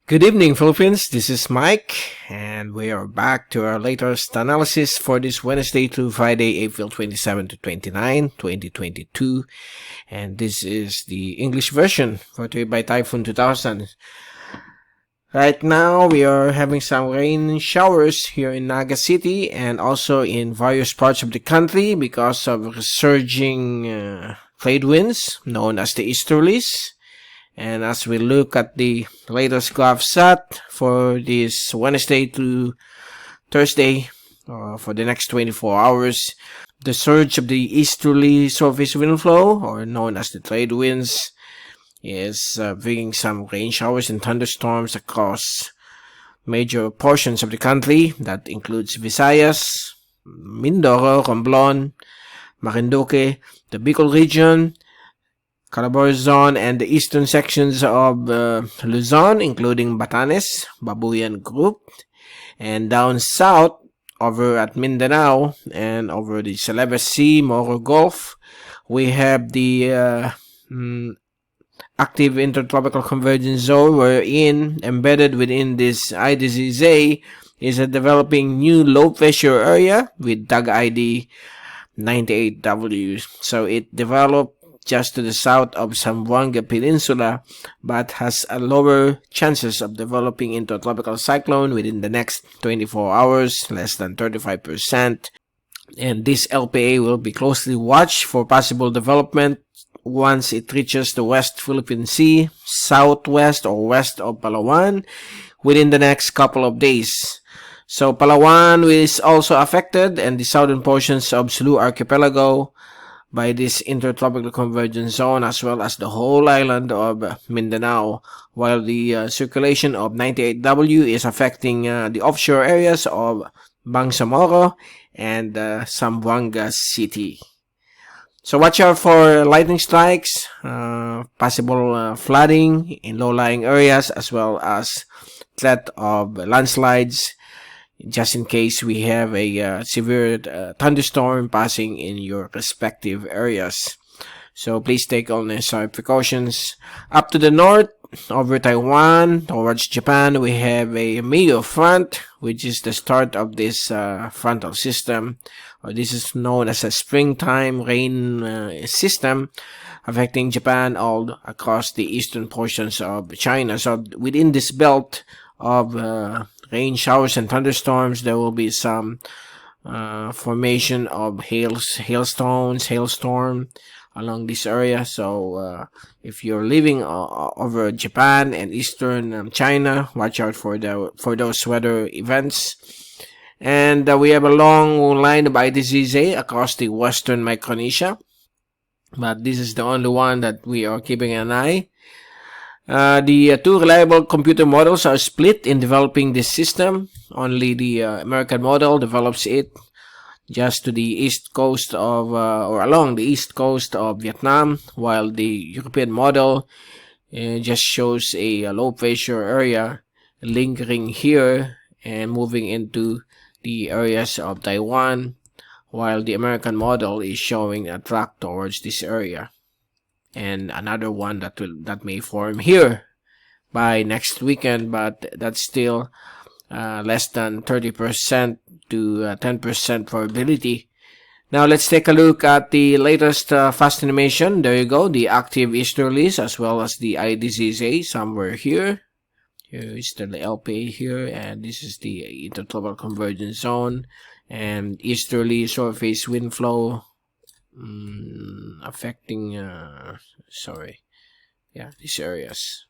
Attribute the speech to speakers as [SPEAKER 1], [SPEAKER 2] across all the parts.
[SPEAKER 1] Good evening, Philippines. This is Mike, and we are back to our latest analysis for this Wednesday through Friday, April 27 to 29, 2022. And this is the English version for today by Typhoon 2000. Right now, we are having some rain showers here in Naga City and also in various parts of the country because of resurging trade winds known as the Easterlies. And as we look at the latest graph set for this Wednesday to Thursday, for the next 24 hours, the surge of the easterly surface wind flow, or known as the trade winds, is bringing some rain showers and thunderstorms across major portions of the country. That includes Visayas, Mindoro, Romblon, Marinduque, the Bicol region, Calabar Zone, and the eastern sections of Luzon, including Batanes, Babuyan Group, and down south over at Mindanao and over the Celebes Sea, Moro Gulf, we have the active intertropical convergence zone, wherein embedded within this ITCZ is a developing new low pressure area with tag ID 98W. So it developed just to the south of Zamboanga Peninsula, but has a lower chances of developing into a tropical cyclone within the next 24 hours, less than 35%. And this LPA will be closely watched for possible development once it reaches the West Philippine Sea, southwest or west of Palawan, within the next couple of days. So Palawan is also affected, and the southern portions of Sulu Archipelago, by this intertropical convergence zone, as well as the whole island of Mindanao, while the circulation of 98W is affecting the offshore areas of Bangsamoro and Zamboanga City. So watch out for lightning strikes, possible flooding in low-lying areas, as well as threat of landslides, just in case we have a severe thunderstorm passing in your respective areas. So please take all necessary precautions. Up to the north, over Taiwan, towards Japan, we have a Mio front, which is the start of this frontal system. This is known as a springtime rain system, affecting Japan all across the eastern portions of China. So within this belt of rain showers and thunderstorms, there will be some formation of hailstorm along this area. So if you're living over Japan and eastern China, watch out for those weather events. And we have a long line of ITCZ across the western Micronesia, but this is the only one that we are keeping an eye. The two reliable computer models are split in developing this system. Only the American model develops it just to the east coast of, or along the east coast of Vietnam, while the European model just shows a low pressure area lingering here and moving into the areas of Taiwan, while the American model is showing a track towards this area. And another one that may form here by next weekend, but that's still less than 30% to 10% probability. Now let's take a look at the latest fast animation. There you go, the active easterlies as well as the ITCZ somewhere here. Here is the LPA here, and this is the intertropical convergence zone and easterly surface wind flow affecting these areas.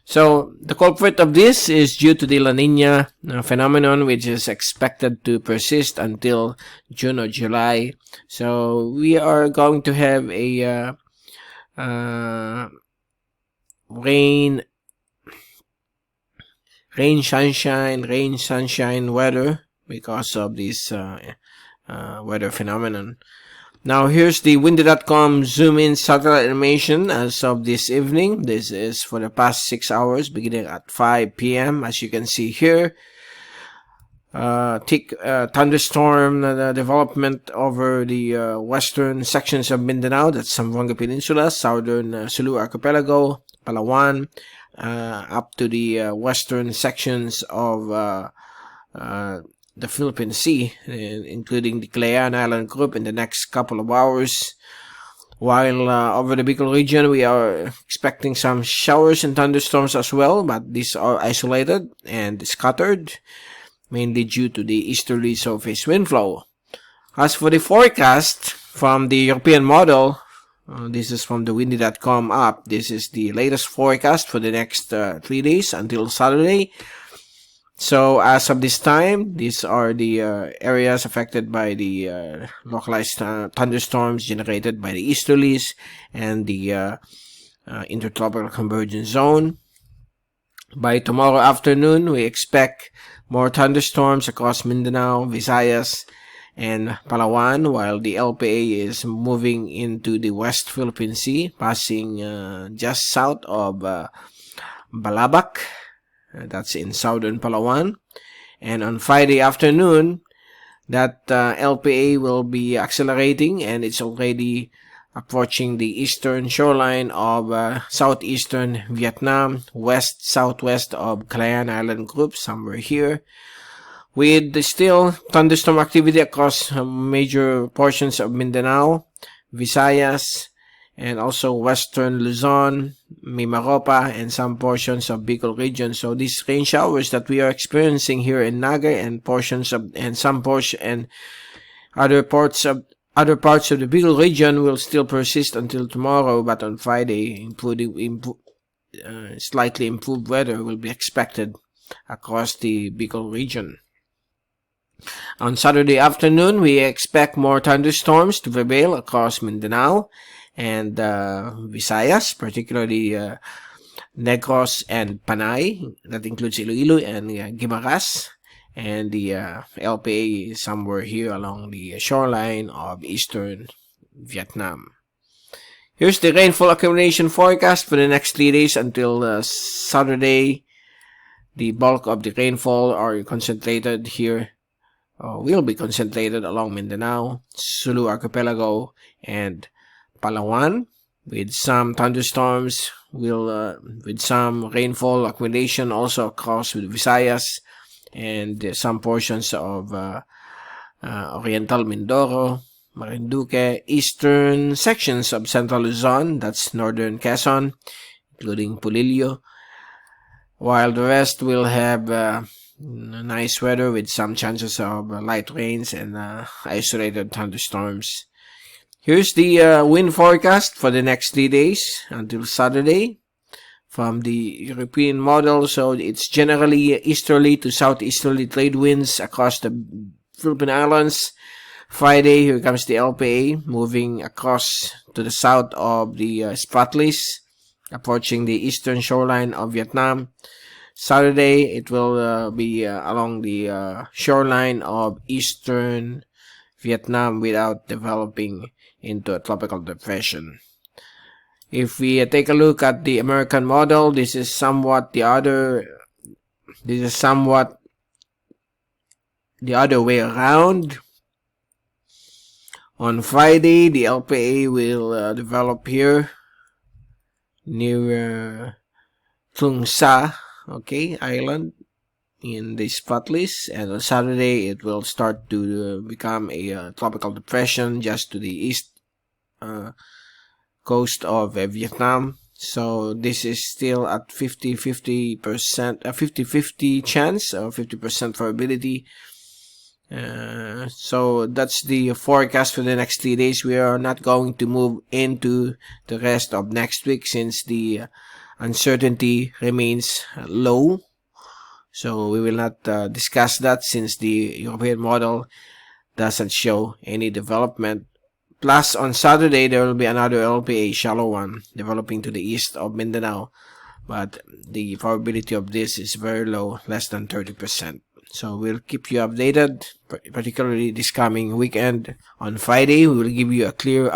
[SPEAKER 1] So the culprit of this is due to the La Nina phenomenon, which is expected to persist until June or July. So we are going to have a rain sunshine weather because of this weather phenomenon. Now here's the windy.com zoom in satellite animation as of this evening. This is for the past 6 hours beginning at 5 p.m. As you can see here, thick thunderstorm development over the western sections of Mindanao, that's Zamboanga Peninsula, southern Sulu Archipelago, Palawan, up to the western sections of the Philippine Sea, including the Calayan Island group in the next couple of hours. While over the Bicol region, we are expecting some showers and thunderstorms as well, but these are isolated and scattered, mainly due to the easterly surface wind flow. As for the forecast from the European model, this is from the windy.com app. This is the latest forecast for the next 3 days until Saturday. So as of this time, these are the areas affected by the localized thunderstorms generated by the easterlies and the intertropical convergence zone. By tomorrow afternoon, we expect more thunderstorms across Mindanao, Visayas, and Palawan, while the LPA is moving into the West Philippine Sea, passing just south of Balabac. That's in southern Palawan. And on Friday afternoon, that LPA will be accelerating, and it's already approaching the eastern shoreline of southeastern Vietnam, west-southwest of Calayan Island group, somewhere here, with still thunderstorm activity across major portions of Mindanao, Visayas, and also western Luzon, Mimaropa, and some portions of Bicol region. So these rain showers that we are experiencing here in Naga and portions of and other parts of the Bicol region will still persist until tomorrow, but on Friday, slightly improved weather will be expected across the Bicol region. On Saturday afternoon, we expect more thunderstorms to prevail across Mindanao and Visayas, particularly Negros and Panay. That includes Iloilo and Guimaras. And the LPA is somewhere here along the shoreline of eastern Vietnam. Here's the rainfall accumulation forecast for the next 3 days until Saturday. The bulk of the rainfall are concentrated here, will be concentrated along Mindanao, Sulu Archipelago, and Palawan, with some thunderstorms, with some rainfall accumulation also across with Visayas and some portions of Oriental Mindoro, Marinduque, eastern sections of Central Luzon, that's northern Quezon, including Pulilio, while the rest will have nice weather with some chances of light rains and isolated thunderstorms. Here's the wind forecast for the next 3 days until Saturday from the European model. So it's generally easterly to southeasterly trade winds across the Philippine Islands. Friday, here comes the LPA moving across to the south of the Easterlies, approaching the eastern shoreline of Vietnam. Saturday, it will be along the shoreline of eastern Vietnam without developing into a tropical depression. If we take a look at the American model, this is somewhat the other way around. On Friday, the LPA will develop here near Tung Sa, island in the Easterlies, and on Saturday it will start to become a tropical depression just to the east coast of Vietnam. So this is still at 50-50% chance, or 50% probability. So that's the forecast for the next 3 days. We are not going to move into the rest of next week since the uncertainty remains low. So we will not discuss that since the European model doesn't show any development. Plus, on Saturday, there will be another LPA, shallow one, developing to the east of Mindanao. But the probability of this is very low, less than 30%. So we'll keep you updated, particularly this coming weekend. On Friday, we will give you a clear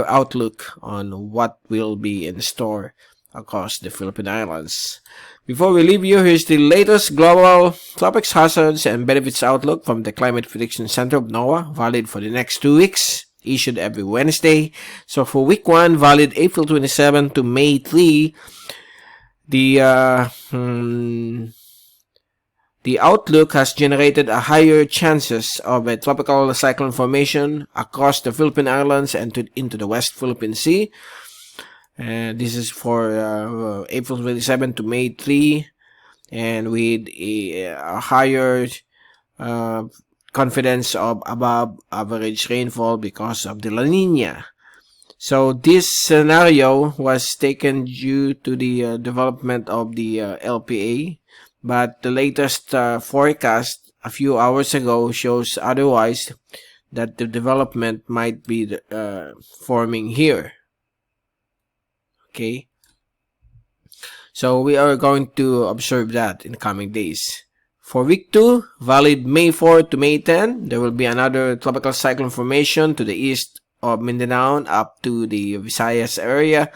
[SPEAKER 1] outlook on what will be in store across the Philippine Islands. Before we leave you, here's the latest global tropics hazards and benefits outlook from the Climate Prediction Center of NOAA, valid for the next 2 weeks. issued every Wednesday. So for week 1, valid April 27 to May 3, the outlook has generated a higher chances of a tropical cyclone formation across the Philippine Islands and into the West Philippine Sea. This is for April 27 to May 3, and with a higher confidence of above average rainfall because of the La Nina. So this scenario was taken due to the development of the LPA, but the latest forecast a few hours ago shows otherwise, that the development might be forming here. Okay, so we are going to observe that in the coming days. For week 2, valid May 4 to May 10, there will be another tropical cyclone formation to the east of Mindanao up to the Visayas area,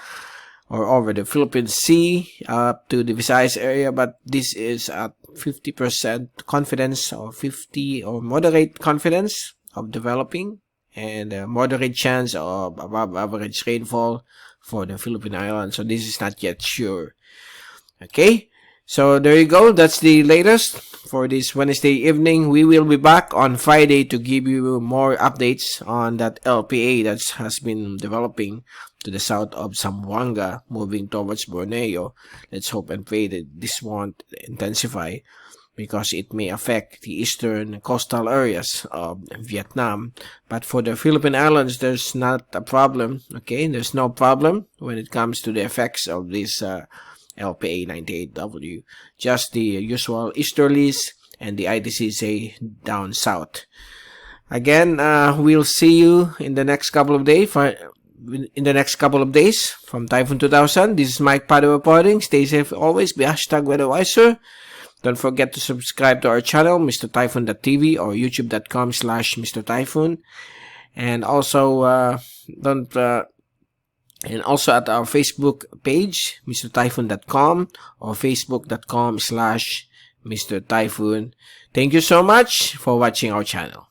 [SPEAKER 1] or over the Philippine Sea up to the Visayas area, but this is at 50% confidence, or 50 or moderate confidence of developing, and a moderate chance of above average rainfall for the Philippine Islands. So this is not yet sure. Okay, so there you go. That's the latest for this Wednesday evening. We will be back on Friday to give you more updates on that LPA that has been developing to the south of Zamboanga, moving towards Borneo. Let's hope and pray that this won't intensify, because it may affect the eastern coastal areas of Vietnam. But for the Philippine Islands, there's not a problem. Okay, there's no problem when it comes to the effects of this LPA 98W. Just the usual Easterlies and the ITCZ down south. Again, we'll see you in the next couple of days. From Typhoon 2000. This is Mike Padua reporting. Stay safe always. Be #WeatherWiser. Don't forget to subscribe to our channel, MrTyphoon.tv, or YouTube.com/Mr. Typhoon. And also, and also at our Facebook page, MrTyphoon.com, or Facebook.com/Mr. Typhoon. Thank you so much for watching our channel.